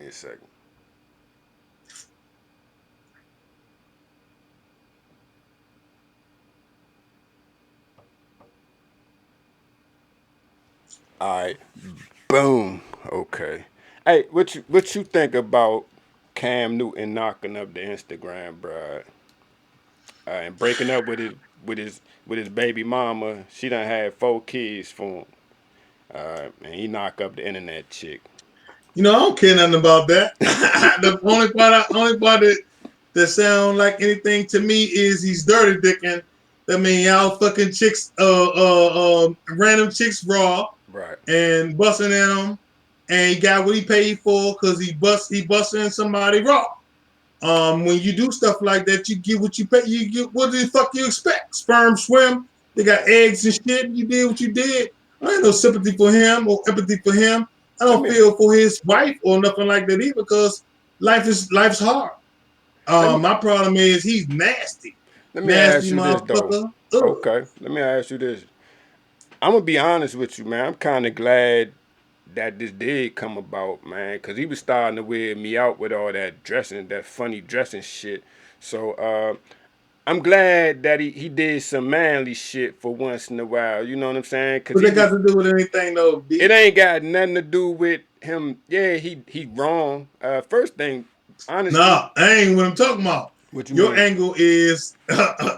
a second. All right. Boom. Okay. Hey, what you think about Cam Newton knocking up the Instagram bride and breaking up with his baby mama? She done had 4 kids for him. And he knock up the internet chick. I don't care nothing about that. The only part that sound like anything to me is he's dirty dicking. I mean, y'all fucking chicks, random chicks raw Right. and busting in them, and he got what he paid for because he busting in somebody raw. When you do stuff like that, you get what you pay. You get what the fuck you expect? Sperm swim. They got eggs and shit. You did what you did. I ain't no sympathy for him or empathy for him. I Let don't me feel for his wife or nothing like that either because life's hard. let me My problem is he's nasty, let me nasty ask you this though. motherfucker. Ugh. Okay. Let me ask you this. I'm gonna be honest with you, man. I'm kind of glad that this did come about, man, because he was starting to wear me out with all that dressing, that funny dressing shit. So I'm glad that he did some manly shit for once in a while. You know what I'm saying? Because What he they got was. to do with anything though, It B? ain't got nothing to do with him. Yeah, he wrong. First thing, honestly, Nah, I ain't what I'm talking about. what you Your mean? angle is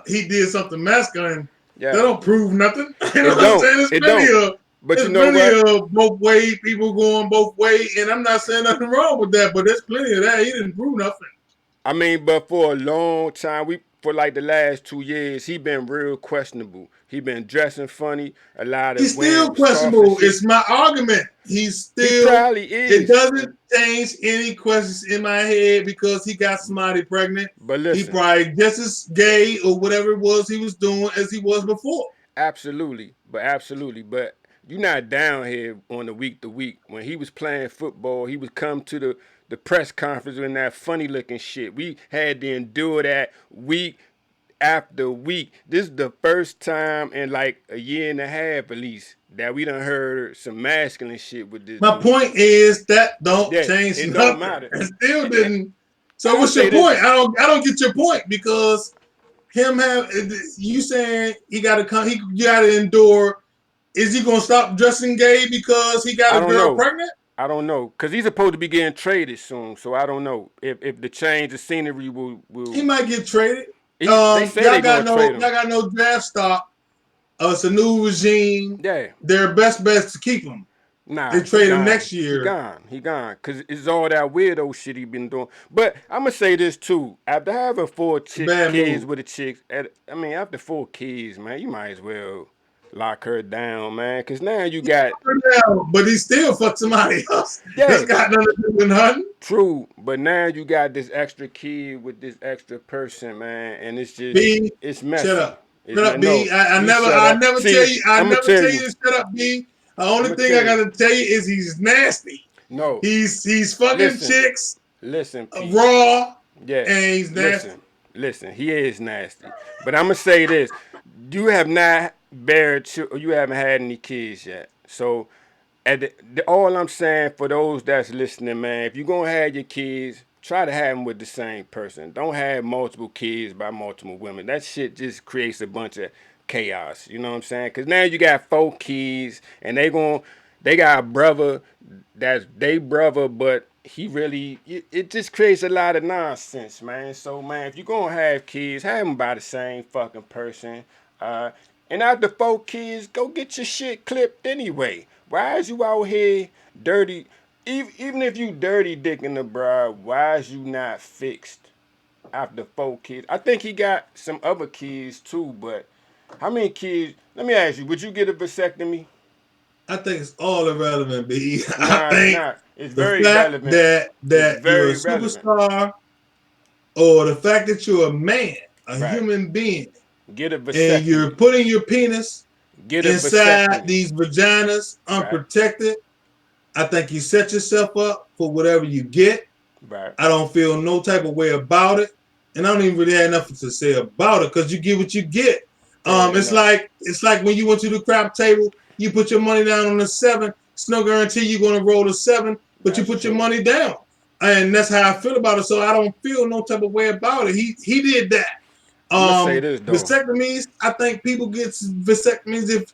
he did something masculine. That Yeah, don't prove nothing. You know it what I'm don't. saying? It don't. But you There's know plenty what? of both way people going both way, and I'm not saying nothing wrong with that. But there's plenty of that. He didn't prove nothing. I mean, but for a long time, for like the last 2 years, he been real questionable. He been dressing funny, a lot He's of still wearing scarves and questionable. shit. It's my argument. He's He still. probably It is. doesn't change any questions in my head because he got somebody pregnant. But He listen, probably just as gay or whatever it was he was doing as he was before. absolutely. But you're not down here on the week to week. When he was playing football, he would come to the press conference with that funny looking shit. We had to endure that week after week. This is the first time in like a year and a half at least that we done heard some masculine shit with this My dude. point is that don't Yeah, change it don't nothing. matter. It still And didn't. So I what's your say this. point? I don't get your point because him have you saying he got to come. He you got to endure. Is he gonna stop dressing gay because he got I a don't girl know. pregnant? I don't know because he's supposed to be getting traded soon. So I don't know if the change of scenery He will. might get traded. They say they gonna trade him. Y'all got no draft stock. It's a new regime. Yeah. Their best bet's to keep him. They Nah, he trade him gone. next He year. gone. He gone. Cause it's all that weirdo shit he been doing. But I'm gonna say this too. After having four It's a bad kids move. with a chick, I mean after 4 kids, man, you might as well lock her down, man. Cause now you got Now, but he still fucked somebody else. It's yeah, got nothing to do with nothing. true. But now you got this extra kid with this extra person, man, and B, it's shut messy. up. It's Shut not up, B. no. You shut I up. never tell See, you, I'm gonna tell to you. shut up, B. The I'm only gonna thing tell I you. gotta tell you is he's nasty. No, He's fucking listen, chicks listen, P. raw, Yeah, and he's nasty. listen. He is nasty, but I'm gonna say this: you have not you haven't had any kids yet. So, all I'm saying for those that's listening, man, if you're gonna have your kids, try to have them with the same person. Don't have multiple kids by multiple women. That shit just creates a bunch of chaos. You know what I'm saying? Because now you got 4 kids, and they got a brother that's they brother, but he really it just creates a lot of nonsense, man. So man, if you're gonna have kids, have them by the same fucking person. Uh, and after 4 kids, go get your shit clipped anyway. Why is you out here dirty? Even if you dirty dicking the bride, why is you not fixed after 4 kids? I think he got some other kids too, but how many kids? Let me ask you, would you get a vasectomy? I think it's all irrelevant, B. I Nah, it's think not. It's the very fact relevant. It's that you're a very relevant. superstar or the fact that you're a man, a Right. human being, Get a and you're vasectomy. putting your penis Get a inside vasectomy. these vaginas Right. unprotected, I think you set yourself up for whatever you get. Right. I don't feel no type of way about it, and I don't even really have nothing to say about it because you get what you get. Fair enough. It's like when you went to the crap table, you put your money down on the seven. It's no guarantee you're going to roll a seven, but you That's put your true. money down. and that's how I feel about it. So I don't feel no type of way about it. He did that. I'm gonna say this though. Vasectomies. I think people get vasectomies if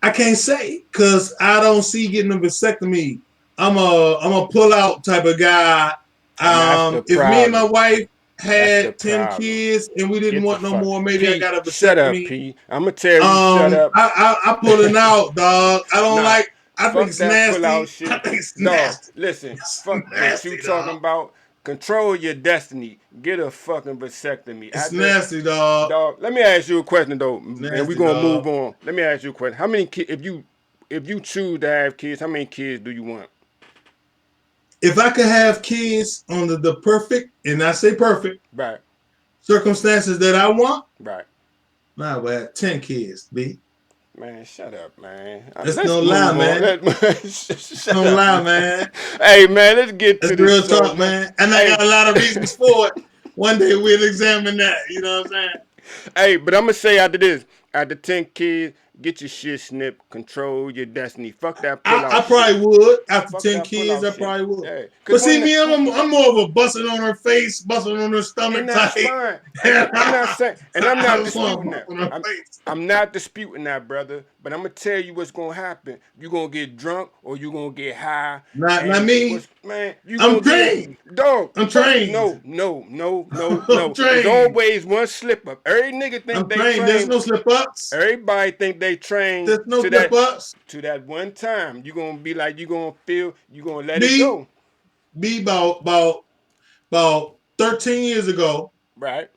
I can't say because I don't see getting a vasectomy. I'm a pull out type of guy. If me and my wife had 10 kids and we didn't want no more, maybe P, I got a vasectomy. Shut up, P. I'm gonna tell you, shut up. I pulling out, dog. I don't like. I think it's nasty. I think it's nasty. Listen, fuck what you talking about. Control your destiny. Get a fucking vasectomy. It's nasty, dog. Dog, let me ask you a question though, and we're gonna move on. Let me ask you a question. How many kids? If you choose to have kids, how many kids do you want? If I could have kids under the perfect, and I say perfect, right, circumstances that I want, right. Nah, I would have 10 kids, B. Man, shut up, man. That's no lie, man. No lie, man. Hey, man, let's get to this. Real talk, man. And I got a lot of reasons for it. One day we'll examine that. You know what I'm saying? Hey, but I'm going to say after this, after 10 kids, get your shit snipped, control your destiny. Fuck that pull out. I probably would. After 10 kids, I probably would. Yeah. But see, me, I'm more of a busting on her face, busting on her stomach type. I'm not saying, and I'm not disputing that. I'm not disputing that, brother. But I'm gonna tell you what's gonna happen. You gonna get drunk or you gonna get high. Not me. Man, I'm trained. Dog. I'm trained. No. There's always one slip up. Every nigga think they trained. There's no slip ups. Everybody think they trained. There's no slip ups. To that one time, you gonna be like, you gonna feel, you gonna let it go. Be about 13 years ago. Right.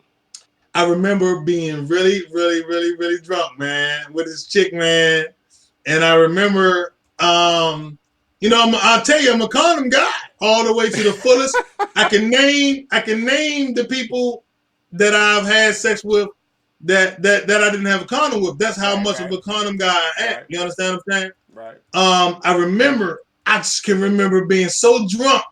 I remember being really drunk, man, with this chick, man. And I remember, I'll tell you, I'm a condom guy all the way to the fullest. I can name the people that I've had sex with that I didn't have a condom with. That's how much of a condom guy I am. Right. You understand what I'm saying? Right. I just can remember being so drunk,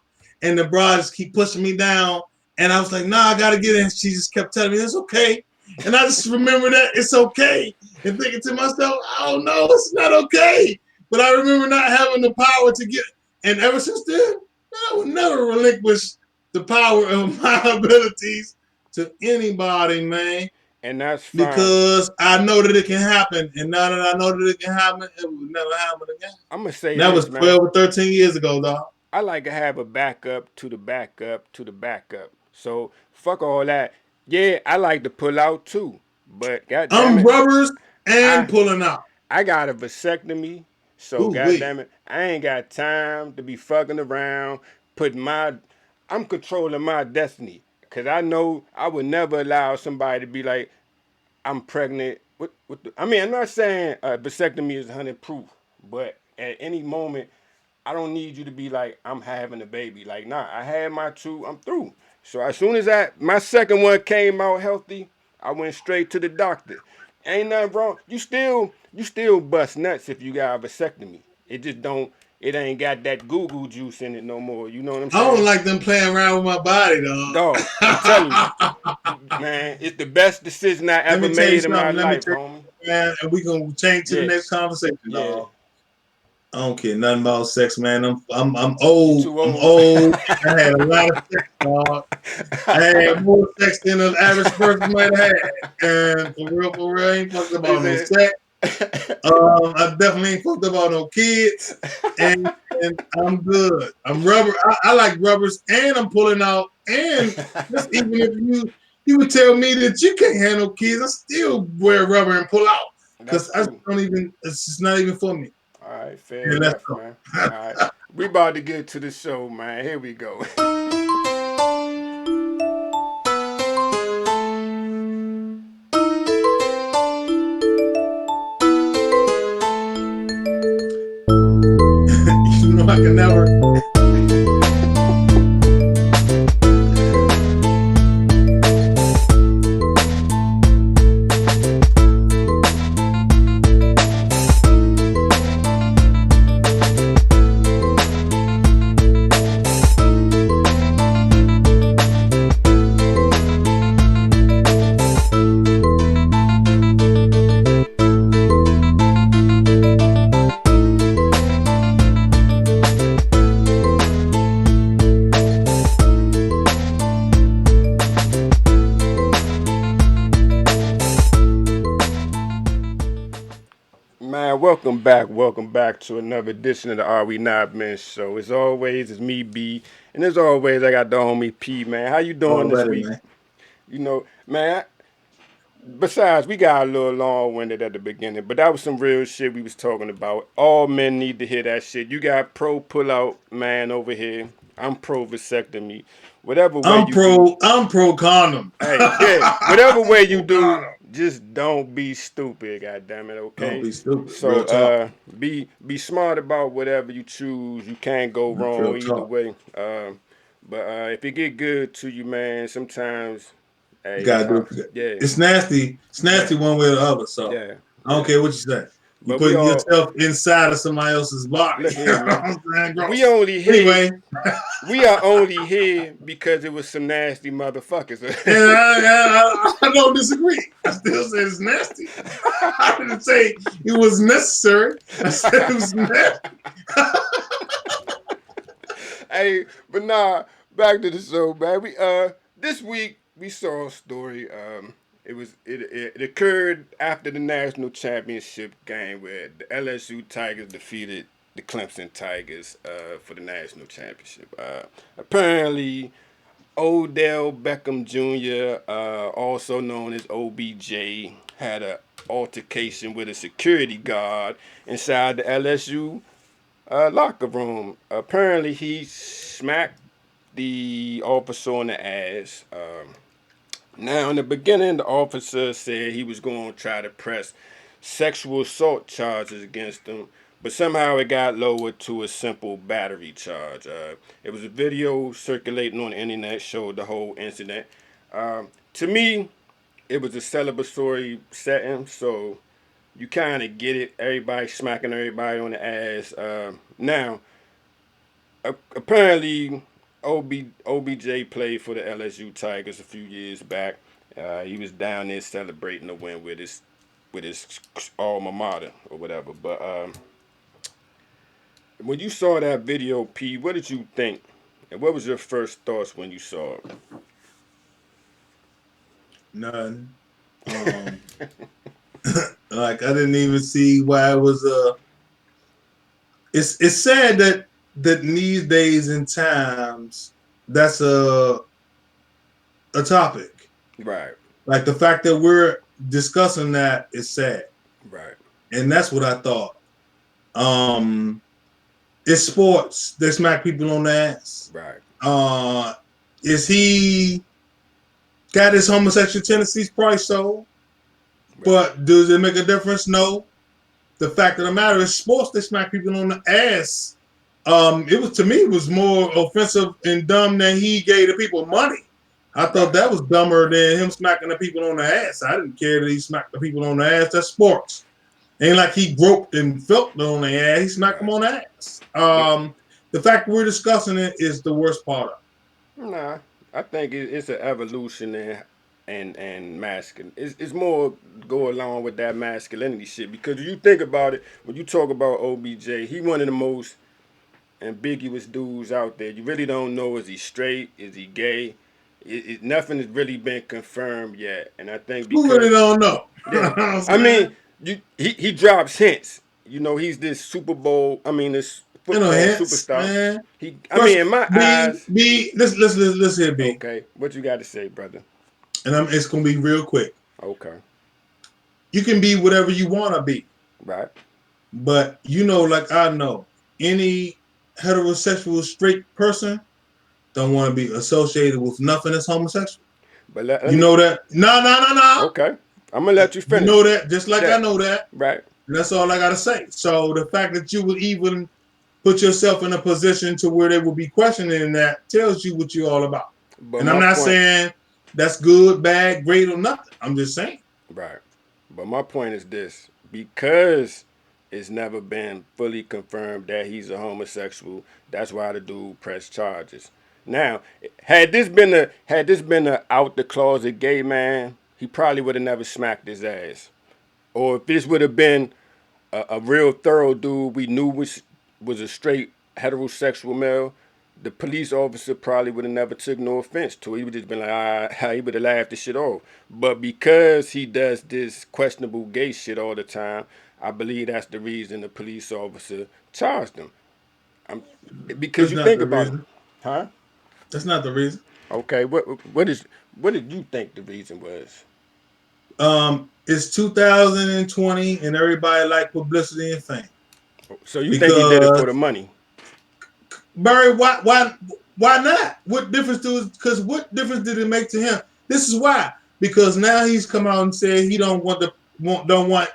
and the broads keep pushing me down. And I was like, nah, I got to get in. She just kept telling me, it's okay. And I just remember that it's okay. And thinking to myself, oh, no, it's not okay. But I remember not having the power to get. And ever since then, I would never relinquish the power of my abilities to anybody, man. And that's fine. Because I know that it can happen. And now that I know that it can happen, it will never happen again. I'm going to say that was 12 or 13 years ago, dog. I like to have a backup to the backup to the backup. So fuck all that. Yeah, I like to pull out too, but goddamn I'm rubbers and pulling out. I got a vasectomy, so goddamn it, I ain't got time to be fucking around. I'm controlling my destiny, cause I know I would never allow somebody to be like, I'm pregnant. I'm not saying vasectomy is 100 proof, but at any moment, I don't need you to be like, I'm having a baby. Like, nah, I had my two, I'm through. So as soon as my second one came out healthy, I went straight to the doctor. Ain't nothing wrong. You still bust nuts if you got a vasectomy. It ain't got that goo-goo juice in it no more. You know what I'm saying? I don't like them playing around with my body, dog. Dog, I'm telling you. Man, it's the best decision I ever made in my life, homie. Man, and we gonna change to the next conversation, dog. I don't care nothing about sex, man. I'm old. I'm old. I had a lot of sex, dog. I had more sex than an average person might have had. And for real, I ain't fucked about no sex. I definitely ain't fucked about no kids. And I'm good. I'm rubber. I like rubbers, and I'm pulling out. And just even if you would tell me that you can't handle kids, I still wear rubber and pull out because I don't even. It's just not even for me. All right, fair enough, man. All right. We about to get to the show, man. Here we go. You know I can never. welcome back to another edition of the Are We Not Men show. As always, it's me, B, and as always, I got the homie P, man. How you doing this Already, week? man. You know, man, besides, we got a little long-winded at the beginning, but that was some real shit we was talking about. All men need to hear that shit. You got pro pull-out man over here. I'm pro vasectomy. Whatever way you do, I'm pro condom. hey, yeah, whatever way you Pro do, condom. just don't be stupid, goddamn it, Don't okay? be stupid. So Real talk. be smart about whatever you choose. You can't go Real wrong either talk. way. But if it get good to you, man, sometimes, You hey, gotta do it. yeah, It's nasty. It's yeah, nasty one way or the other. So yeah, I don't yeah. care what you say. You But we putting all yourself inside of somebody else's body. look You here, know what man. I'm saying? We Gross. only here. Anyway, We are only here because it was some nasty motherfuckers. and I don't disagree. I still say it's nasty. I didn't say it was necessary. I said it was nasty. Hey, but nah, back to the show, man. We this week we saw a story. It occurred after the national championship game where the LSU Tigers defeated the Clemson Tigers for the national championship. Apparently, Odell Beckham Jr., also known as OBJ, had an altercation with a security guard inside the LSU locker room. Apparently, he smacked the officer on the ass. Now, in the beginning, the officer said he was going to try to press sexual assault charges against him, but somehow it got lowered to a simple battery charge. It was a video circulating on the internet showed the whole incident. To me, it was a celebratory setting, so you kind of get it. Everybody smacking everybody on the ass. Now, apparently, OBJ played for the LSU Tigers a few years back. He was down there celebrating a win with his alma mater or whatever. But when you saw that video, P, what did you think? And what was your first thoughts when you saw None. it? Like I didn't even see why it was it's sad that in these days and times that's a topic. Right, Like the fact that we're discussing that is sad. right, And that's what I thought. Um it's sports. They smack people on the ass. right. Uh is he got his homosexual tendencies? Probably so. Right. But does it make a difference? No. The fact of the matter is sports, they smack people on the ass. It was to me it was more offensive and dumb than he gave the people money. I thought Right. that was dumber than him smacking the people on the ass. I didn't care that he smacked the people on the ass. That's sports. Ain't like he groped and felt them on the ass. He smacked them Right. on the ass. But The fact we're discussing it is the worst part of nah, I think it's an evolution and masculine. It's more go along with that masculinity shit because you think about it when you talk about OBJ, he one of the most ambiguous dudes out there. You really don't know is he straight, is he gay. Nothing has really been confirmed yet, and I think it. Who really because don't know? You know yeah, what I'm I mean saying? he drops hints. You know he's this Super Bowl. I mean this You know, football hence, superstar. man. I mean First, in my B, eyes. B, listen here, B. Okay, what you got to say, brother? And it's gonna be real quick. Okay, You can be whatever you wanna be. right. But you know, like I know, any heterosexual straight person don't want to be associated with nothing that's homosexual. But let You me. know that? No, no, no, no. Okay, I'm gonna let you You finish. know that just like I Yeah, know that. right. And that's all I gotta say. So the fact that you would even put yourself in a position to where they would be questioning that tells you what you're all about. But And I'm my not point. saying that's good, bad, great, or nothing. I'm just saying. Right. But my point is this: because it's never been fully confirmed that he's a homosexual, that's why the dude pressed charges. Now, had this been a out the closet gay man, he probably would have never smacked his ass. Or if this would have been a real thorough dude we knew was a straight heterosexual male, the police officer probably would have never took no offense to it. He would just been like, he would have laughed the shit off. But because he does this questionable gay shit all the time, I believe that's the reason the police officer charged him. I'm, because That's you not think the about it, reason. huh? That's not the reason. Okay, what did you think the reason was? It's 2020, and everybody like publicity and fame. So you think he did it for the Because money? Barry, why not? What difference do? Because what difference did it make to him? This is why. Because now he's come out and said he don't want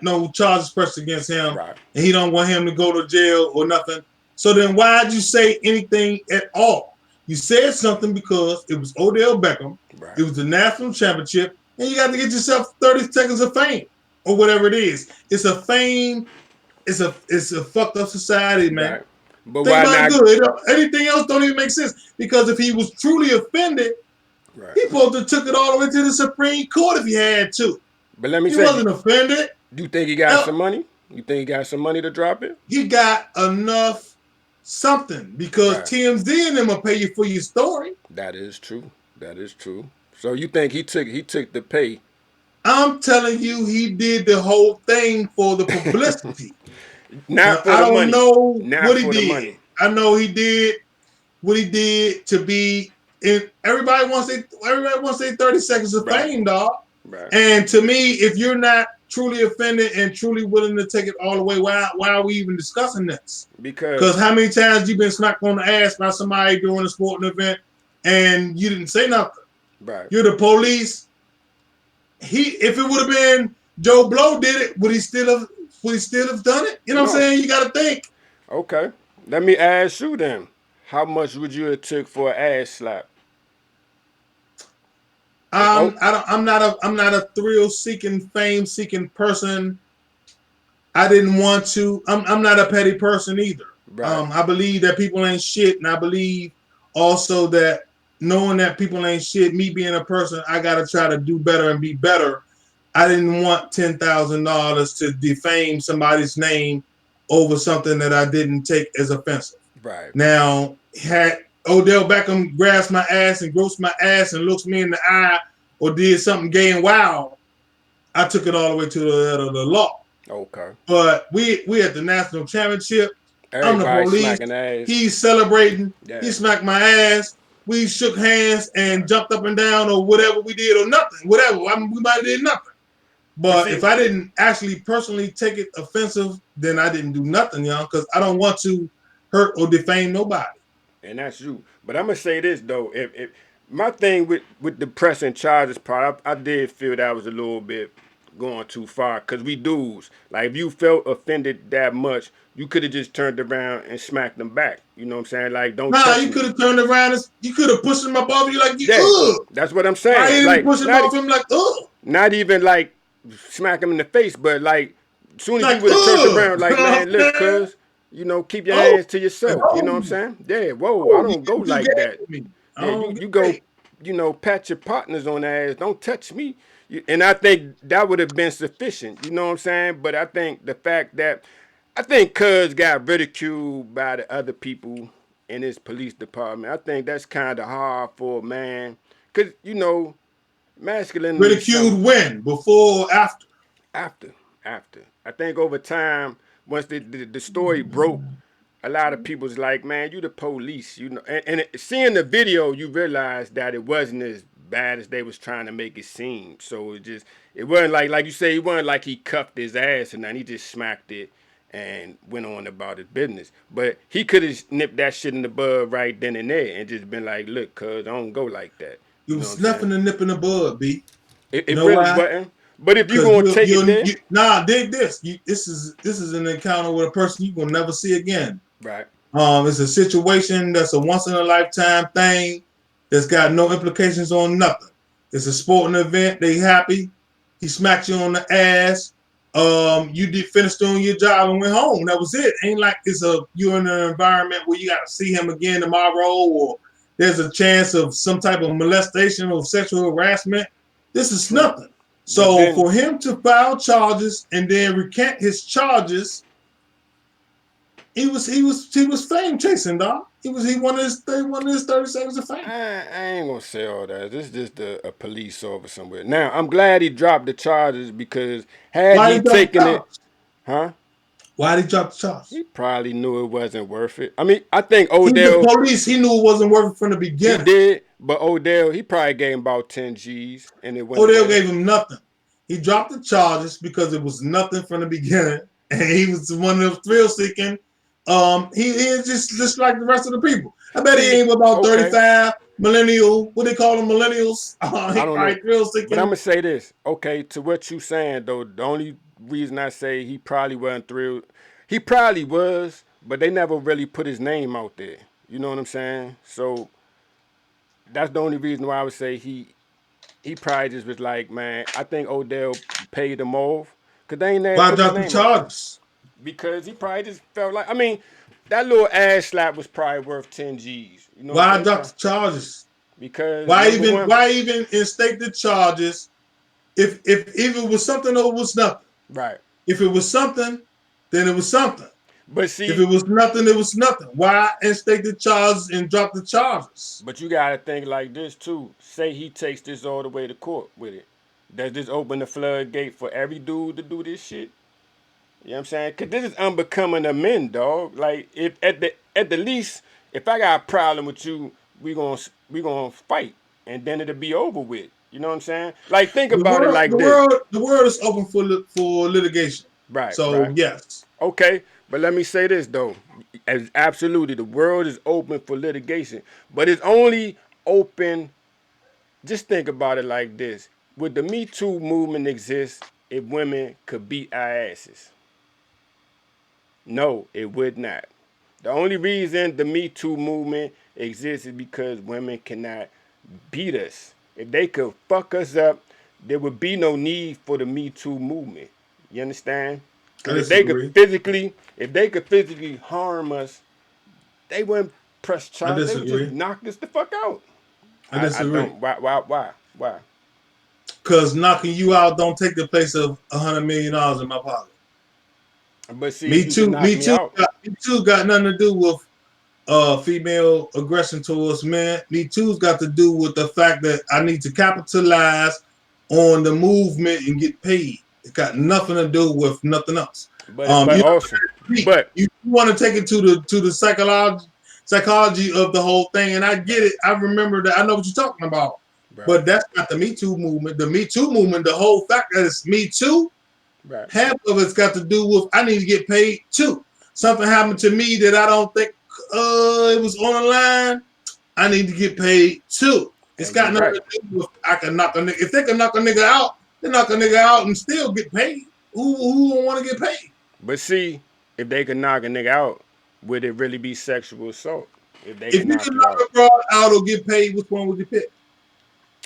no charges pressed against him, Right, and he don't want him to go to jail or nothing. So then why'd you say anything at all? You said something because it was Odell Beckham, right, it was the national championship, and you got to get yourself 30 seconds of fame or whatever it is. It's a fame. It's a fucked up society, man. right. But Think why about it not? good. Anything else don't even make sense. Because if he was truly offended, Right. he supposed to took it all the way to the Supreme Court if he had to. But let me He say, wasn't offended. do you think he got some money? You think he got some money to drop it? He got enough something because Right. TMZ and them will pay you for your story. That is true. That is true. So you think he took the pay? I'm telling you, he did the whole thing for the publicity. Not Now, for I the don't money. know Not what he for the did. money. I know he did what he did to be in everybody wants their 30 seconds of Right. fame, dog. Right. And to me, if you're not truly offended and truly willing to take it all the way, why are we even discussing this? Because Because how many times you been smacked on the ass by somebody during a sporting event and you didn't say nothing? right. You're the police. If it would have been Joe Blow did it, would he still have done it? You know what I'm No. saying? You got to think. Okay. Let me ask you then. How much would you have took for an ass slap? If oh, I'm not a thrill seeking, fame seeking person. I didn't want to. I'm not a petty person either. right. I believe that people ain't shit, and I believe also that knowing that people ain't shit, me being a person, I gotta try to do better and be better. I didn't want $10,000 to defame somebody's name over something that I didn't take as offensive. Right. Now, had Odell Beckham grabs my ass and gropes my ass and looks me in the eye or did something gay and wild, I took it all the way to the law. Okay. But we at the national championship. I'm the Everybody police. smacking ass. He's celebrating. Yeah. He smacked my ass. We shook hands and Right. jumped up and down or whatever we did or nothing. Whatever. We might have did nothing. But But see, if I didn't actually personally take it offensive, then I didn't do nothing, because I don't want to hurt or defame nobody. and that's you. But I'm gonna say this though, if my thing with the pressing charges part, I did feel that was a little bit going too far because we dudes. Like if you felt offended that much, you could have just turned around and smacked them back. You know what I'm saying? Like don't Nah, touch you me. could have turned around and you could have pushed him up off you like you Yeah, ugh. that's what I'm Why saying. you didn't Like push him off him like ugh? not even like smack him in the face, but like as soon as you Like would have turned ugh. around, like man, look, cuz keep your Oh, hands to yourself. You know what I'm oh, saying? Yeah, whoa, I oh, don't go you like gave that. me. Yeah, Oh, you go, great. pat your partners on the ass. Don't touch me. And I think that would have been sufficient. You know what I'm saying? But I think the fact that I think Cuz got ridiculed by the other people in his police department. I think that's kind of hard for a man, cause masculinity is something Ridiculed when? Before or after? after after. I think over time, once the story broke, a lot of people's like, man, you the police, and seeing the video, you realize that it wasn't as bad as they was trying to make it seem. So it wasn't like you say, it wasn't like he cuffed his ass and then he just smacked it and went on about his business. But he could have nipped that shit in the bud right then and there and just been like, look, cuz I don't go like that. It You know what was I'm saying? nothing to nip in the bud, B. It You know really why? wasn't. But if you Because gonna take it there, dig this. This is an encounter with a person you will never see again. right, It's a situation that's a once in a lifetime thing that's got no implications on nothing. It's a sporting event. They happy. He smacked you on the ass. You did finish doing your job and went home. That was it. Ain't like you're in an environment where you got to see him again tomorrow, or there's a chance of some type of molestation or sexual harassment. This is true. nothing. But So then for him to file charges and then recant his charges, he was fame chasing, dog. He wanted his 30 seconds of fame. I ain't gonna say all that. This is just a police officer somewhere. Now I'm glad he dropped the charges because had Why he did he drop the taken it, charges? Huh? Why did he drop the charges? He probably knew it wasn't worth it. I mean, I think He the Odell, police. He knew it wasn't worth it from the he beginning. did, but Odell, he probably gave him about 10 G's and it went Odell away. gave him nothing. He dropped the charges because it was nothing from the beginning, and he was one of them thrill seeking. He is just like the rest of the people. I bet he See, ain't about okay, 35 millennial. What they call them, millennials? I He don't probably know. thrill But I'm seeking. gonna say this. Okay, to what you saying though, the only reason I say he probably wasn't thrilled, he probably was, but they never really put his name out there. You know what I'm saying? So that's the only reason why I would say he probably just was like, man, I think Odell paid him off because they ain't never Why put his drop the name out there. charges? Because he probably just felt like, I mean, that little ass slap was probably worth 10 G's. You know what I'm Why saying? drop the charges? Because Why number even one, why even instate the charges if it was something or it was nothing? right. If it was something, then it was something. But If it see, was nothing, it was nothing. Why instate the charges and drop the charges? but you gotta think like this too. Say he takes this all the way to court with it. Does this open the floodgate for every dude to do this shit? You know what I'm saying? Cause this is unbecoming of men, dog. Like if at the least, if I got a problem with you, we gonna fight, and then it'll be over with. You know what I'm saying? Like think The about it world, like this. the world is open for litigation. Right, So right. yes, Okay, but let me say this though. As absolutely, the world is open for litigation, but it's only open. Just think about it like this: would the Me Too movement exist if women could beat our asses? No, it would not. The only reason the Me Too movement exists is because women cannot beat us. If they could fuck us up, there would be no need for the Me Too movement. You understand? I Because disagree. if they could physically harm us, they wouldn't press I charge. They would just disagree. knock us the fuck out. I I disagree. don't. Why? Because knocking you out don't take the place of $100 million in my pocket. But see, you can knock Me me too. out. Me too got nothing to do with female aggression towards men. Me too's got to do with the fact that I need to capitalize on the movement and get paid. It got nothing to do with nothing else. But You also, know, but you want to take it to the psychology of the whole thing, and I get right, it. I remember that. I know what you're talking about. right, But that's not the Me Too movement. The Me Too movement, the whole fact that it's Me Too, right. half of it's got to do with I need to get paid too. Something happened to me that I don't think it was on the line. I need to get paid too. It's And you're got nothing right. to do with I can knock a nigga. If they can knock a nigga out, they knock a nigga out and still get paid. Who don't want to get paid? But see, if they could knock a nigga out, would it really be sexual assault? If they If could you knock can you knock out, a broad out or get paid, which one would you pick?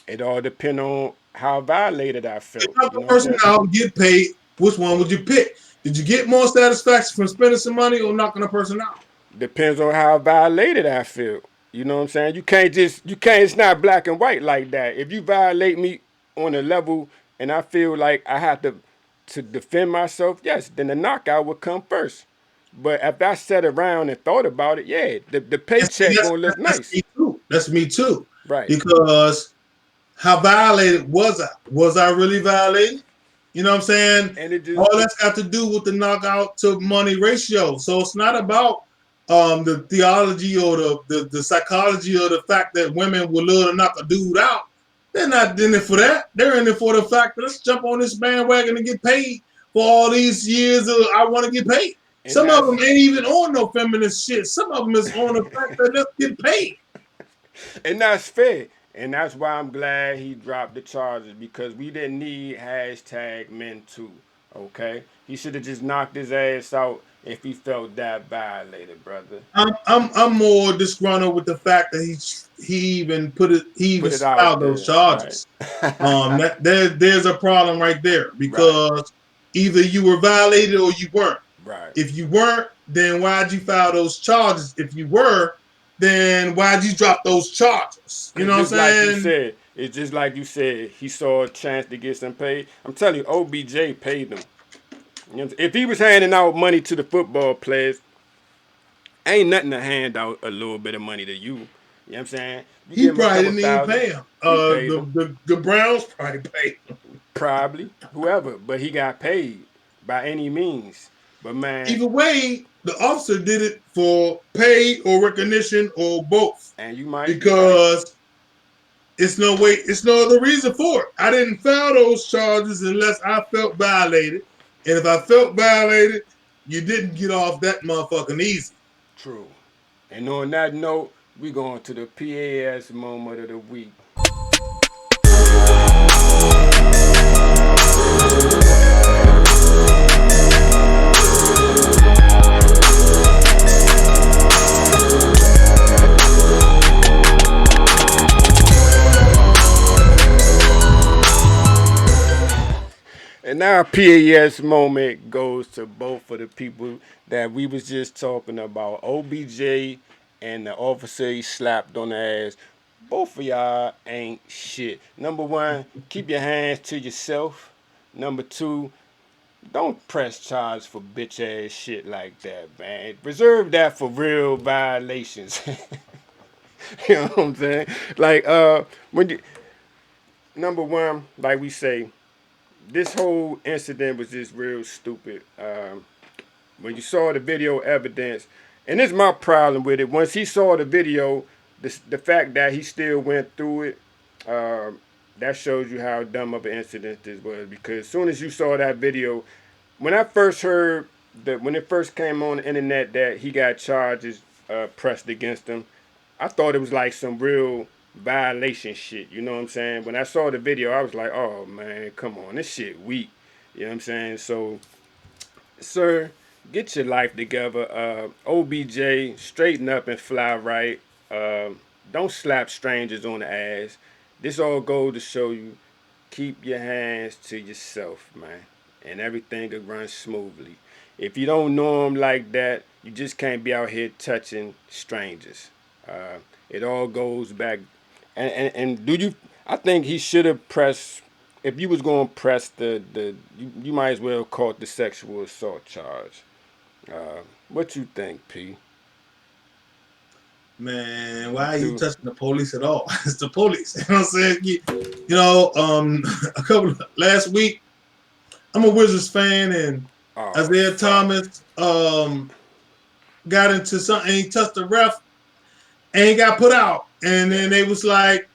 it all depend on how violated I If felt. knock You a know what I'm person saying? out and get paid, which one would you pick? Did you get more satisfaction from spending some money or knocking a person out? Depends on how violated I feel. You know what I'm saying? You can't. It's not black and white like that. If you violate me on a level and I feel like I have to defend myself, yes, then the knockout would come first. But if I sat around and thought about it, yeah, the And see, paycheck gonna look that's nice. me too. That's me too. Right. Because how violated was I? Was I really violated? You know what I'm saying? And it just All that's got to do with the knockout to money ratio. So it's not about the theology or the psychology or the fact that women will love to knock a dude out. They're not in it for that. They're in it for the fact that let's jump on this bandwagon and get paid for all these years of I want to get paid. and Some of them that's ain't even on no feminist shit. Some of them is on the fact that let's get paid. and that's fair. And that's why I'm glad he dropped the charges because we didn't need hashtag men too. Okay? He should have just knocked his ass out if he felt that violated, brother. I'm more disgruntled with the fact that he even he even Put it out filed those there. Right. charges. That there's a problem right there Right. because either you were violated or you weren't. Right. If you weren't, then why'd you file those charges? If you were, then why'd you drop those charges? You Cause know what I'm just like you saying? said, it's just like you said, he saw a chance to get some paid. I'm telling you, OBJ paid them. You know, if he was handing out money to the football players, ain't nothing to hand out a little bit of money to you. You know what I'm saying? You He give him a probably couple didn't even thousand, pay him. he paid them. The Browns probably paid him. Probably. Whoever. But he got paid. by any means. But man, Either way, the officer did it for pay or recognition or both. and you might be right. Because it's no other reason for it. I didn't file those charges unless I felt violated. And if I felt violated, you didn't get off that motherfucking easy. True. And on that note, we going to the PAS moment of the week. And our PAS moment goes to both of the people that we was just talking about, OBJ and the officer he slapped on the ass. Both of y'all ain't shit. Number one, keep your hands to yourself. Number two, don't press charges for bitch ass shit like that, man. Reserve that for real violations. You know what I'm saying? Like, when you, number one, like we say, this whole incident was just real stupid. When you saw the video evidence, and this is my problem with it. Once he saw the video, the fact that he still went through it, that shows you how dumb of an incident this was. Because as soon as you saw that video, when I first heard that, when it first came on the internet that he got charges pressed against him, I thought it was like some real violation shit. You know what I'm saying? When I saw the video, I was like, oh man, come on, this shit weak. You know what I'm saying? So, sir, get your life together. OBJ, straighten up and fly right. Don't slap strangers on the ass. This all goes to show you, keep your hands to yourself, man, and everything will run smoothly. If you don't know them like that, you just can't be out here touching strangers. It all goes back. And do you? I think he should have pressed. If you was going to press you might as well call it the sexual assault charge. What you think, P? Man, why are you touching the police at all? It's the police. You know what I'm saying? Last week, I'm a Wizards fan, and Isaiah Thomas got into something. He touched the ref, and he got put out. And then they was like,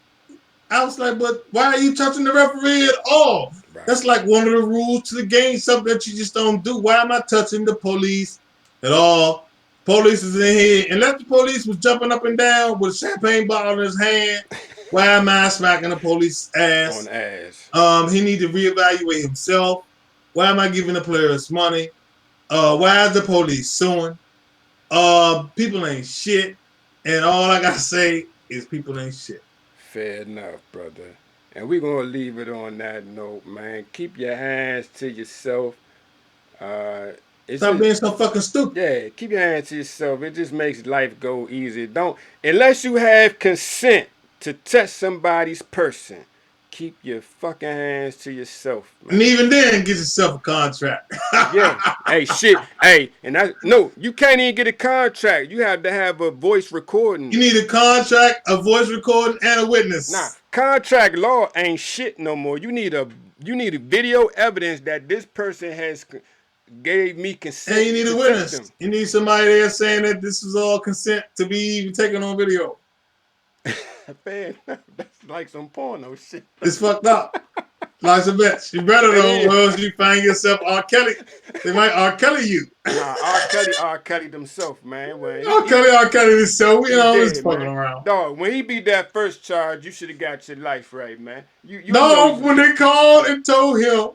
I was like, but why are you touching the referee at all? Right. That's like one of the rules to the game, something that you just don't do. Why am I touching the police at all? Police is in here. Unless the police was jumping up and down with a champagne bottle in his hand, why am I smacking the police ass? On ass. He need to reevaluate himself. Why am I giving the players money? Why is the police suing? People ain't shit. And all I gotta say is people ain't shit. Fair enough, brother. And we're gonna leave it on that note, man. Keep your hands to yourself. Stop being so fucking stupid. Yeah, keep your hands to yourself. It just makes life go easy. Don't, unless you have consent to touch somebody's person, keep your fucking hands to yourself, man. And even then, get yourself a contract. Yeah. Hey, shit. Hey, and you can't even get a contract. You have to have a voice recording. You need a contract, a voice recording, and a witness. Nah, contract law ain't shit no more. You need a video evidence that this person has gave me consent. And you need a witness. You need somebody there saying that this is all consent to be even taken on video. Man, that's like some porno shit. It's fucked up. Like a bitch. You better know, or else you find yourself R. Kelly. They might R. Kelly you. Nah, R. Kelly themselves, man. R. Kelly themselves. We always fucking around. Dog, when he beat that first charge, you should have got your life right, man. When they called and told him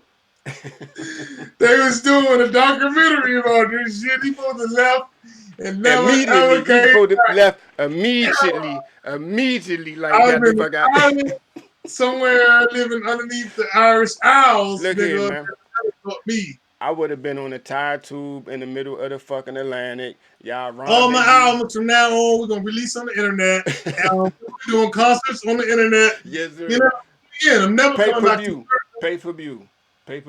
they was doing a documentary about this shit, he supposed to left and never ever came back. Left immediately like that. The fuck out. Somewhere living underneath the Irish Isles. Look here, man. Me. I would have been on a tire tube in the middle of the fucking Atlantic. Y'all run. All my albums from now on, we're gonna release on the internet. We're doing concerts on the internet. Yes, sir. You know, again, I'm never coming back to America. Pay per view. Never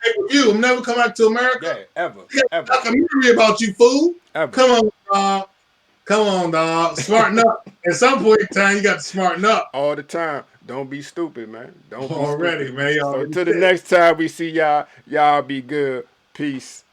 pay per view. I'm never coming back to America. Yeah, ever. Documentary about you, fool. Ever. Come on, dog. Smarten up. At some point in time, you got to smarten up. All the time. Don't be stupid, man. Don't be already, stupid. man. So till the next time we see y'all be good. Peace.